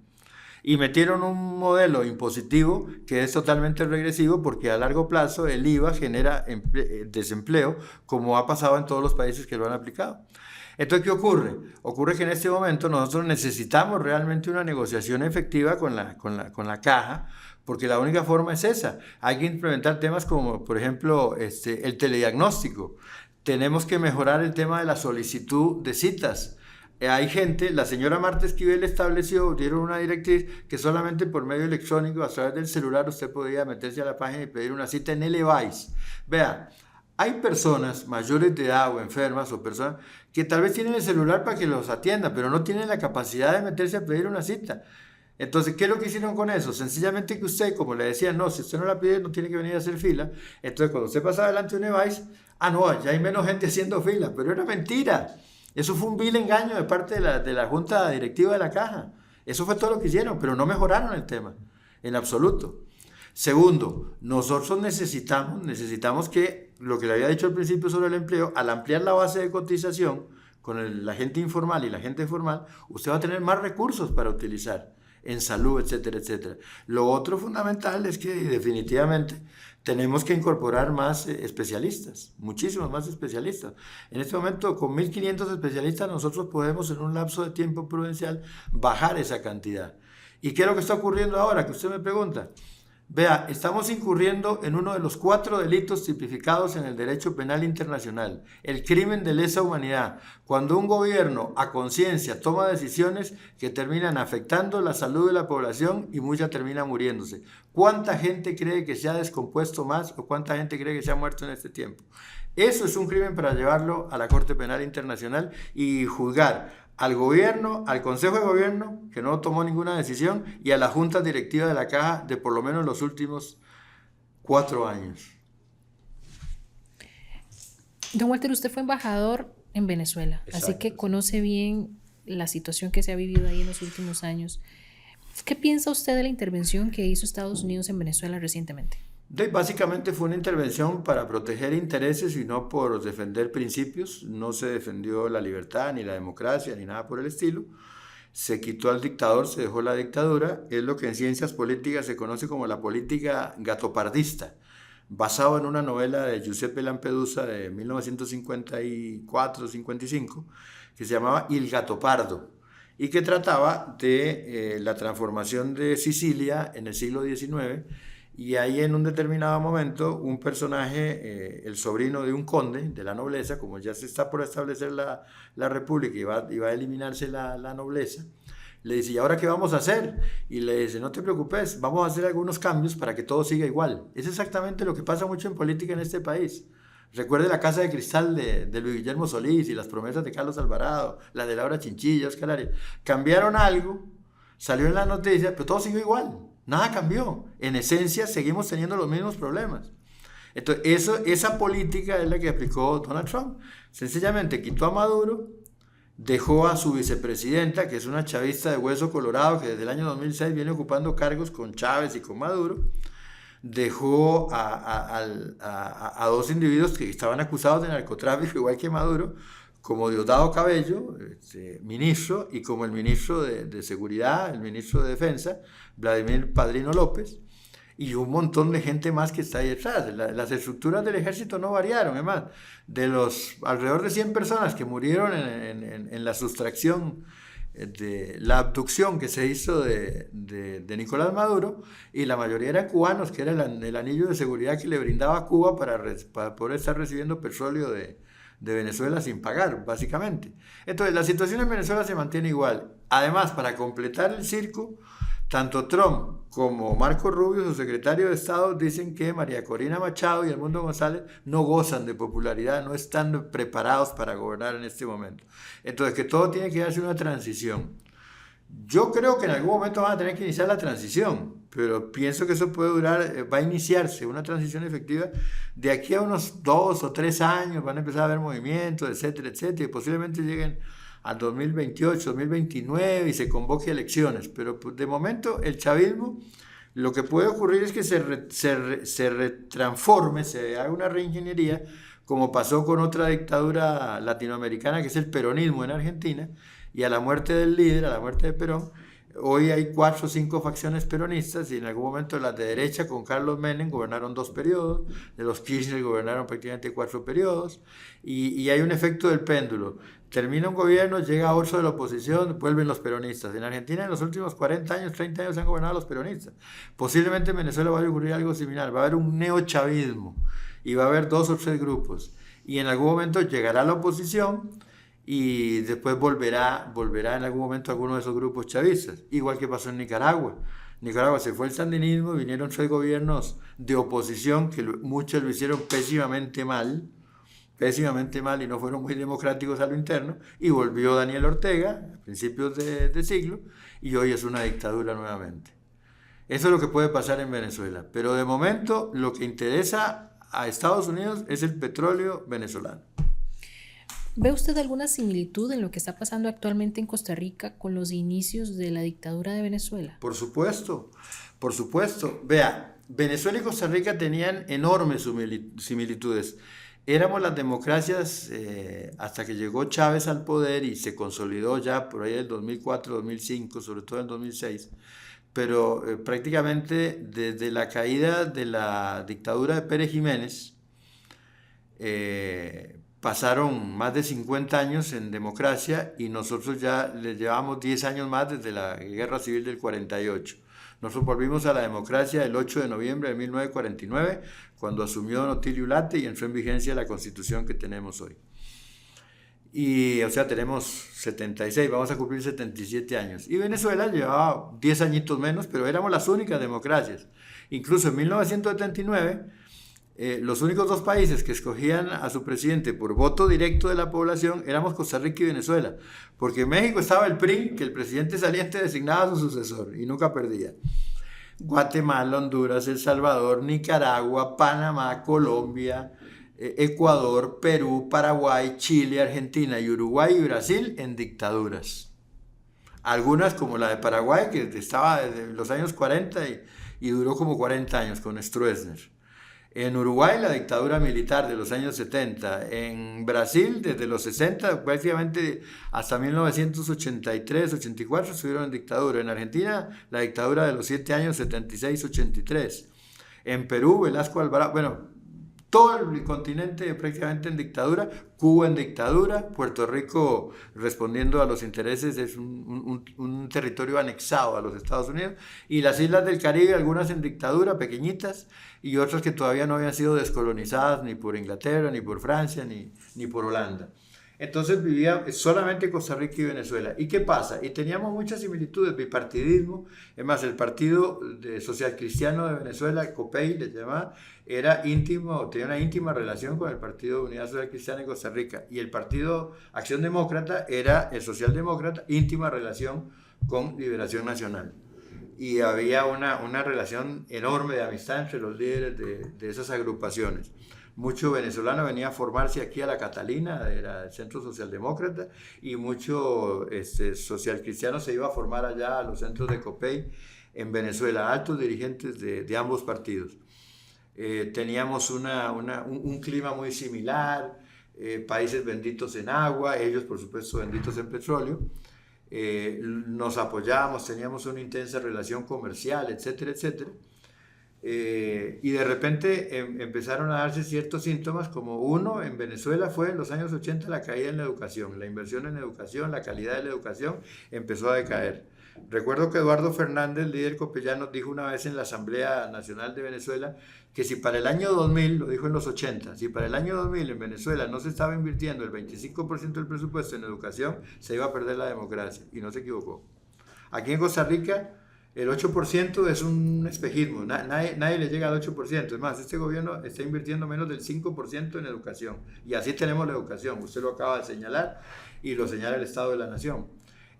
Y metieron un modelo impositivo que es totalmente regresivo, porque a largo plazo el IVA genera desempleo, como ha pasado en todos los países que lo han aplicado. Entonces, ¿qué ocurre? Ocurre que en este momento nosotros necesitamos realmente una negociación efectiva con la caja, porque la única forma es esa. Hay que implementar temas como, por ejemplo, el telediagnóstico. Tenemos que mejorar el tema de la solicitud de citas. Hay gente, la señora Marta Esquivel dieron una directriz que solamente por medio electrónico, a través del celular, usted podía meterse a la página y pedir una cita en el EVAIS. Vea, hay personas mayores de edad o enfermas o personas que tal vez tienen el celular para que los atienda, pero no tienen la capacidad de meterse a pedir una cita. Entonces, ¿qué es lo que hicieron con eso? Sencillamente que usted, como le decía, no, si usted no la pide, no tiene que venir a hacer fila. Entonces, cuando usted pasa delante de un EVAIS, no, ya hay menos gente haciendo fila, pero era mentira. Eso fue un vil engaño de parte de la junta directiva de la caja. Eso fue todo lo que hicieron, pero no mejoraron el tema, en absoluto. Segundo, nosotros necesitamos que, lo que le había dicho al principio sobre el empleo, al ampliar la base de cotización con la gente informal y la gente formal, usted va a tener más recursos para utilizar en salud, etcétera, etcétera. Lo otro fundamental es que definitivamente tenemos que incorporar más especialistas, muchísimos más especialistas. En este momento, con 1.500 especialistas, nosotros podemos en un lapso de tiempo prudencial bajar esa cantidad. ¿Y qué es lo que está ocurriendo ahora? Que usted me pregunta. Vea, estamos incurriendo en uno de los 4 delitos tipificados en el derecho penal internacional, el crimen de lesa humanidad, cuando un gobierno a conciencia toma decisiones que terminan afectando la salud de la población y mucha termina muriéndose. ¿Cuánta gente cree que se ha descompuesto más o cuánta gente cree que se ha muerto en este tiempo? Eso es un crimen para llevarlo a la Corte Penal Internacional y juzgar al gobierno, al Consejo de Gobierno, que no tomó ninguna decisión, y a la Junta Directiva de la Caja de por lo menos los últimos 4 años. Don Walter, usted fue embajador en Venezuela, Exacto. así que conoce bien la situación que se ha vivido ahí en los últimos años. ¿Qué piensa usted de la intervención que hizo Estados Unidos en Venezuela recientemente? Básicamente fue una intervención para proteger intereses y no por defender principios. No se defendió la libertad, ni la democracia, ni nada por el estilo. Se quitó al dictador, se dejó la dictadura. Es lo que en ciencias políticas se conoce como la política gatopardista, basado en una novela de Giuseppe Lampedusa de 1954-55, que se llamaba Il Gattopardo, y que trataba de la transformación de Sicilia en el siglo XIX. Y ahí en un determinado momento un personaje, el sobrino de un conde de la nobleza, como ya se está por establecer la república y va a eliminarse la nobleza, le dice, ¿y ahora qué vamos a hacer? Y le dice, no te preocupes, vamos a hacer algunos cambios para que todo siga igual. Es exactamente lo que pasa mucho en política en este país. Recuerde la Casa de Cristal de Luis Guillermo Solís y las promesas de Carlos Alvarado, la de Laura Chinchilla, Oscar Arias. Cambiaron algo, salió en la noticia, pero todo siguió igual. Nada cambió. En esencia, seguimos teniendo los mismos problemas. Entonces, esa política es la que aplicó Donald Trump. Sencillamente quitó a Maduro, dejó a su vicepresidenta, que es una chavista de hueso colorado, que desde el año 2006 viene ocupando cargos con Chávez y con Maduro. Dejó a dos individuos que estaban acusados de narcotráfico, igual que Maduro, como Diosdado Cabello, ministro, y como el ministro de Seguridad, el ministro de Defensa, Vladimir Padrino López, y un montón de gente más que está ahí detrás. Las estructuras del ejército no variaron, es más, de los alrededor de 100 personas que murieron en la sustracción, de la abducción que se hizo de Nicolás Maduro, y la mayoría eran cubanos, que era el anillo de seguridad que le brindaba a Cuba para poder estar recibiendo petróleo de Venezuela sin pagar, básicamente. Entonces, la situación en Venezuela se mantiene igual. Además, para completar el circo, tanto Trump como Marco Rubio, su secretario de Estado, dicen que María Corina Machado y Edmundo González no gozan de popularidad, no están preparados para gobernar en este momento. Entonces, que todo tiene que darse una transición. Yo creo que en algún momento van a tener que iniciar la transición, pero pienso que eso puede durar, va a iniciarse una transición efectiva de aquí a unos 2 o 3 años, van a empezar a haber movimientos, etcétera, etcétera, y posiblemente lleguen al 2028, 2029 y se convoque elecciones, pero de momento el chavismo, lo que puede ocurrir es que se retransforme, se haga una reingeniería, como pasó con otra dictadura latinoamericana que es el peronismo en Argentina, y a la muerte del líder, a la muerte de Perón, hoy hay 4 o 5 facciones peronistas, y en algún momento las de derecha con Carlos Menem gobernaron 2 periodos, de los Kirchner gobernaron prácticamente 4 periodos, y hay un efecto del péndulo. Termina un gobierno, llega otro de la oposición, vuelven los peronistas. En Argentina en los últimos 40 años, 30 años han gobernado los peronistas. Posiblemente en Venezuela va a ocurrir algo similar, va a haber un neochavismo y va a haber 2 o 3 grupos. Y en algún momento llegará la oposición y después volverá en algún momento alguno de esos grupos chavistas, igual que pasó en Nicaragua. Nicaragua se fue el sandinismo, vinieron 3 gobiernos de oposición que muchos lo hicieron pésimamente mal y no fueron muy democráticos a lo interno, y volvió Daniel Ortega a principios de siglo, y hoy es una dictadura nuevamente. Eso es lo que puede pasar en Venezuela, pero de momento lo que interesa a Estados Unidos es el petróleo venezolano. ¿Ve usted alguna similitud en lo que está pasando actualmente en Costa Rica con los inicios de la dictadura de Venezuela? Por supuesto. Vea, Venezuela y Costa Rica tenían enormes similitudes. Éramos las democracias hasta que llegó Chávez al poder y se consolidó ya por ahí el 2004, 2005, sobre todo en 2006. Pero prácticamente desde la caída de la dictadura de Pérez Jiménez, pasaron más de 50 años en democracia y nosotros ya les llevamos 10 años más desde la Guerra Civil del 48. Nosotros volvimos a la democracia el 8 de noviembre de 1949, cuando asumió Don Otilio Ulate y entró en vigencia la Constitución que tenemos hoy. Y, o sea, tenemos 76, vamos a cumplir 77 años. Y Venezuela llevaba 10 añitos menos, pero éramos las únicas democracias. Incluso en 1979, los únicos 2 países que escogían a su presidente por voto directo de la población éramos Costa Rica y Venezuela, porque en México estaba el PRI, que el presidente saliente designaba a su sucesor y nunca perdía. Guatemala, Honduras, El Salvador, Nicaragua, Panamá, Colombia, Ecuador, Perú, Paraguay, Chile, Argentina y Uruguay y Brasil en dictaduras. Algunas como la de Paraguay, que estaba desde los años 40 y duró como 40 años con Stroessner. En Uruguay la dictadura militar de los años 70, en Brasil desde los 60 prácticamente hasta 1983-84 estuvieron en dictadura, en Argentina la dictadura de los 7 años 76-83, en Perú Velasco Alvarado, bueno, todo el continente prácticamente en dictadura, Cuba en dictadura, Puerto Rico respondiendo a los intereses, es un territorio anexado a los Estados Unidos, y las islas del Caribe, algunas en dictadura, pequeñitas, y otras que todavía no habían sido descolonizadas ni por Inglaterra, ni por Francia, ni por Holanda. Entonces vivía solamente Costa Rica y Venezuela. ¿Y qué pasa? Y teníamos muchas similitudes, bipartidismo. Es más, el Partido Social Cristiano de Venezuela, COPEI, le llamaba, era íntimo, tenía una íntima relación con el Partido Unidad Social Cristiana de Costa Rica. Y el Partido Acción Demócrata era el socialdemócrata, íntima relación con Liberación Nacional. y había una relación enorme de amistad entre los líderes de esas agrupaciones. Mucho venezolano venía a formarse aquí a la Catalina, era el Centro Socialdemócrata, y mucho social cristiano se iba a formar allá a los centros de COPEI en Venezuela, altos dirigentes de ambos partidos. Teníamos un clima muy similar, países benditos en agua, ellos por supuesto benditos en petróleo. Nos apoyábamos, teníamos una intensa relación comercial, etcétera, etcétera. Y de repente empezaron a darse ciertos síntomas, como uno en Venezuela fue en los años 80 la caída en la educación, la inversión en educación, la calidad de la educación empezó a decaer. Recuerdo que Eduardo Fernández, líder copellano, dijo una vez en la Asamblea Nacional de Venezuela que si para el año 2000, lo dijo en los 80, si para el año 2000 en Venezuela no se estaba invirtiendo el 25% del presupuesto en educación, se iba a perder la democracia, y no se equivocó. Aquí en Costa Rica el 8% es un espejismo, nadie le llega al 8%, es más, este gobierno está invirtiendo menos del 5% en educación, y así tenemos la educación, usted lo acaba de señalar, y lo señala el Estado de la Nación.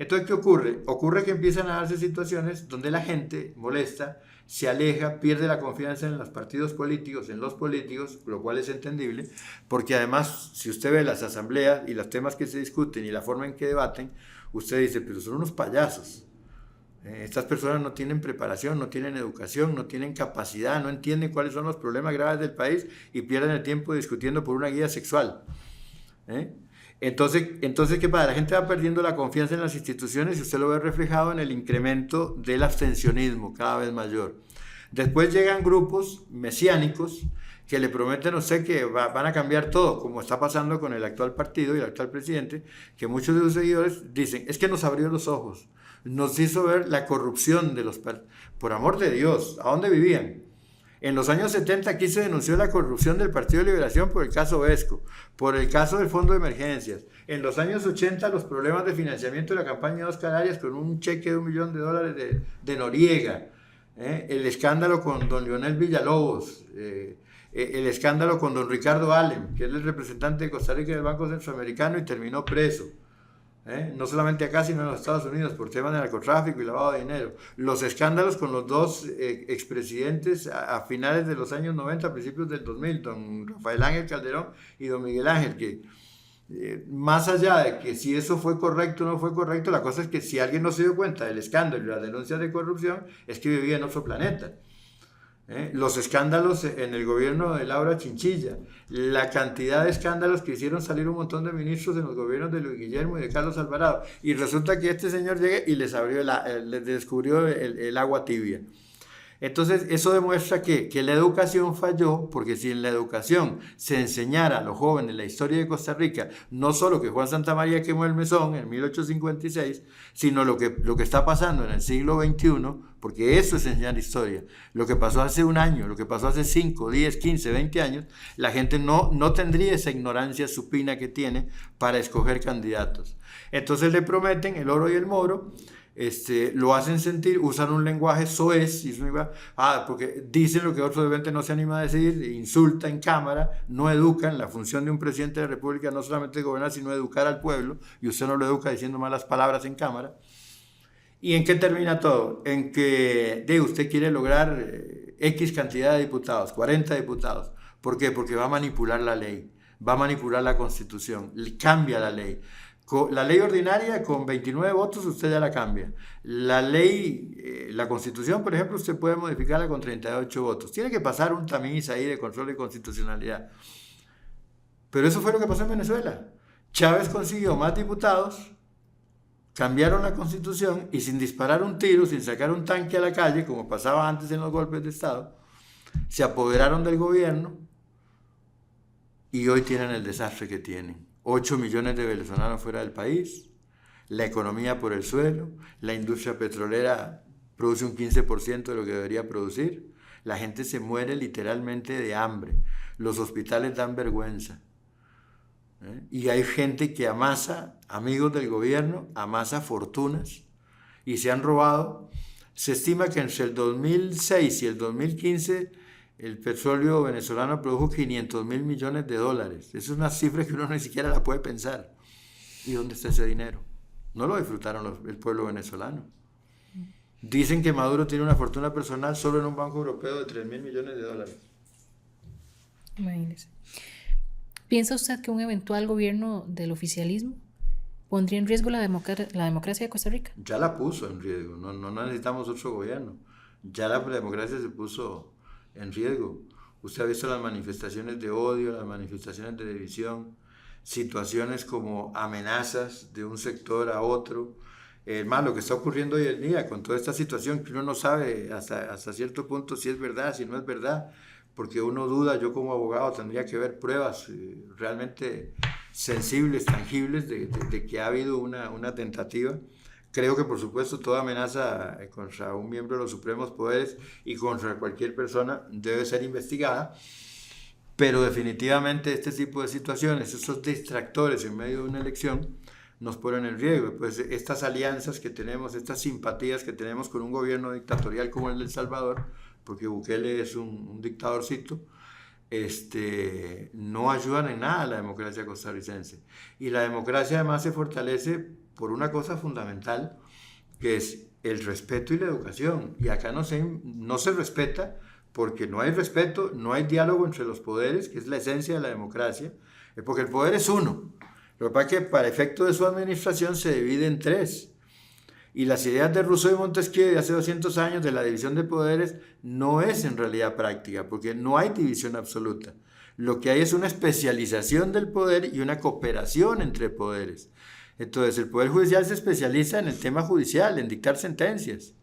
Entonces, ¿qué ocurre? Ocurre que empiezan a darse situaciones donde la gente molesta, se aleja, pierde la confianza en los partidos políticos, en los políticos, lo cual es entendible, porque además, si usted ve las asambleas y los temas que se discuten y la forma en que debaten, usted dice, pero son unos payasos. Estas personas no tienen preparación, no tienen educación, no tienen capacidad, no entienden cuáles son los problemas graves del país y pierden el tiempo discutiendo por una guía sexual. Entonces, ¿qué pasa? La gente va perdiendo la confianza en las instituciones y usted lo ve reflejado en el incremento del abstencionismo cada vez mayor. Después llegan grupos mesiánicos que le prometen a usted que van a cambiar todo, como está pasando con el actual partido y el actual presidente, que muchos de sus seguidores dicen, es que nos abrió los ojos, nos hizo ver la corrupción de los partidos. Por amor de Dios, ¿a dónde vivían? En los años 70 aquí se denunció la corrupción del Partido de Liberación por el caso Vesco, por el caso del Fondo de Emergencias. En los años 80 los problemas de financiamiento de la campaña de Oscar Arias con un cheque de $1 millón de Noriega, el escándalo con don Leonel Villalobos, el escándalo con don Ricardo Allen, que es el representante de Costa Rica del Banco Centroamericano y terminó preso. No solamente acá, sino en los Estados Unidos, por temas de narcotráfico y lavado de dinero. Los escándalos con los dos expresidentes a finales de los años 90, a principios del 2000, don Rafael Ángel Calderón y don Miguel Ángel, que más allá de que si eso fue correcto o no fue correcto, la cosa es que si alguien no se dio cuenta del escándalo y las denuncias de corrupción, es que vivía en otro planeta. Los escándalos en el gobierno de Laura Chinchilla, la cantidad de escándalos que hicieron salir un montón de ministros en los gobiernos de Luis Guillermo y de Carlos Alvarado, y resulta que este señor llega y les descubrió el agua tibia. Entonces eso demuestra que la educación falló, porque si en la educación se enseñara a los jóvenes la historia de Costa Rica, no solo que Juan Santamaría quemó el Mesón en 1856, sino lo que está pasando en el siglo XXI, porque eso es enseñar historia, lo que pasó hace un año, lo que pasó hace 5, 10, 15, 20 años, la gente no tendría esa ignorancia supina que tiene para escoger candidatos. Entonces le prometen el oro y el moro, lo hacen sentir, usan un lenguaje soez, porque dicen lo que otros obviamente no se anima a decir, insulta en cámara, no educan. La función de un presidente de la República no solamente es gobernar, sino educar al pueblo, y usted no lo educa diciendo malas palabras en cámara. ¿Y en qué termina todo? En que usted quiere lograr X cantidad de diputados, 40 diputados. ¿Por qué? Porque va a manipular la ley, va a manipular la Constitución, cambia la ley. La ley ordinaria con 29 votos usted ya la cambia. La ley, la Constitución, por ejemplo, usted puede modificarla con 38 votos. Tiene que pasar un tamiz ahí de control de constitucionalidad. Pero eso fue lo que pasó en Venezuela. Chávez consiguió más diputados, cambiaron la Constitución y sin disparar un tiro, sin sacar un tanque a la calle, como pasaba antes en los golpes de Estado, se apoderaron del gobierno y hoy tienen el desastre que tienen. 8 millones de venezolanos fuera del país, la economía por el suelo, la industria petrolera produce un 15% de lo que debería producir, la gente se muere literalmente de hambre, los hospitales dan vergüenza. Y hay gente que amasa, amigos del gobierno, amasa fortunas y se han robado. Se estima que entre el 2006 y el 2015 el petróleo venezolano produjo $500 mil millones. Es una cifra que uno ni siquiera la puede pensar. ¿Y dónde está ese dinero? No lo disfrutaron el pueblo venezolano. Dicen que Maduro tiene una fortuna personal solo en un banco europeo de 3.000 millones de dólares. Imagínese. ¿Piensa usted que un eventual gobierno del oficialismo pondría en riesgo la democracia de Costa Rica? Ya la puso en riesgo, no necesitamos otro gobierno. Ya la democracia se puso en riesgo. Usted ha visto las manifestaciones de odio, las manifestaciones de división, situaciones como amenazas de un sector a otro. Más lo que está ocurriendo hoy en día con toda esta situación que uno no sabe hasta cierto punto si es verdad, si no es verdad, porque uno duda. Yo como abogado tendría que ver pruebas realmente sensibles, tangibles de que ha habido una tentativa. Creo que por supuesto toda amenaza contra un miembro de los supremos poderes y contra cualquier persona debe ser investigada, pero definitivamente este tipo de situaciones, estos distractores en medio de una elección, nos ponen en riesgo. Pues estas alianzas que tenemos, estas simpatías que tenemos con un gobierno dictatorial como el de El Salvador, porque Bukele es un dictadorcito, no ayudan en nada a la democracia costarricense. Y la democracia además se fortalece por una cosa fundamental, que es el respeto y la educación. Y acá no se respeta porque no hay respeto, no hay diálogo entre los poderes, que es la esencia de la democracia, porque el poder es uno. Lo que pasa es que para efecto de su administración se divide en tres. Y las ideas de Rousseau y Montesquieu de hace 200 años de la división de poderes no es en realidad práctica, porque no hay división absoluta. Lo que hay es una especialización del poder y una cooperación entre poderes. Entonces, el Poder Judicial se especializa en el tema judicial, en dictar sentencias.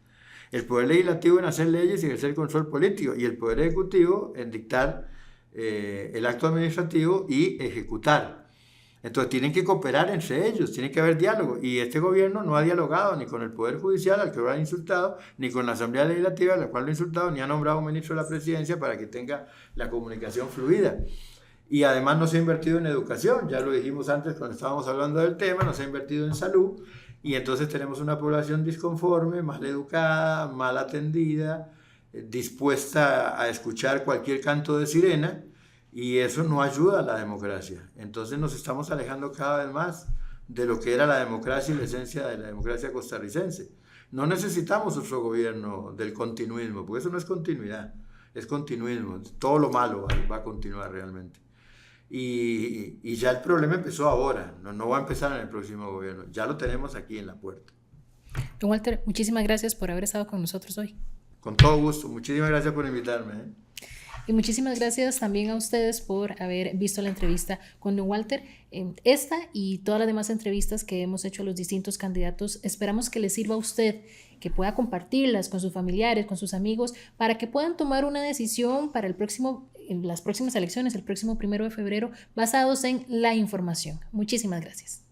El Poder Legislativo en hacer leyes y ejercer control político. Y el Poder Ejecutivo en dictar el acto administrativo y ejecutar. Entonces tienen que cooperar entre ellos, tiene que haber diálogo. Y este gobierno no ha dialogado ni con el Poder Judicial, al que lo han insultado, ni con la Asamblea Legislativa, a la cual lo han insultado, ni ha nombrado un ministro de la Presidencia para que tenga la comunicación fluida. Y además no se ha invertido en educación, ya lo dijimos antes cuando estábamos hablando del tema, no se ha invertido en salud, y entonces tenemos una población disconforme, mal educada, mal atendida, dispuesta a escuchar cualquier canto de sirena, y eso no ayuda a la democracia. Entonces nos estamos alejando cada vez más de lo que era la democracia y la esencia de la democracia costarricense. No necesitamos otro gobierno del continuismo, porque eso no es continuidad, es continuismo. Todo lo malo va a continuar realmente. Y ya el problema empezó ahora, no va a empezar en el próximo gobierno, ya lo tenemos aquí en la puerta. Don Walter, muchísimas gracias por haber estado con nosotros hoy. Con todo gusto, muchísimas gracias por invitarme. Y muchísimas gracias también a ustedes por haber visto la entrevista con don Walter. Esta y todas las demás entrevistas que hemos hecho a los distintos candidatos, esperamos que les sirva a usted, que pueda compartirlas con sus familiares, con sus amigos, para que puedan tomar una decisión para en las próximas elecciones, el próximo 1 de febrero, basados en la información. Muchísimas gracias.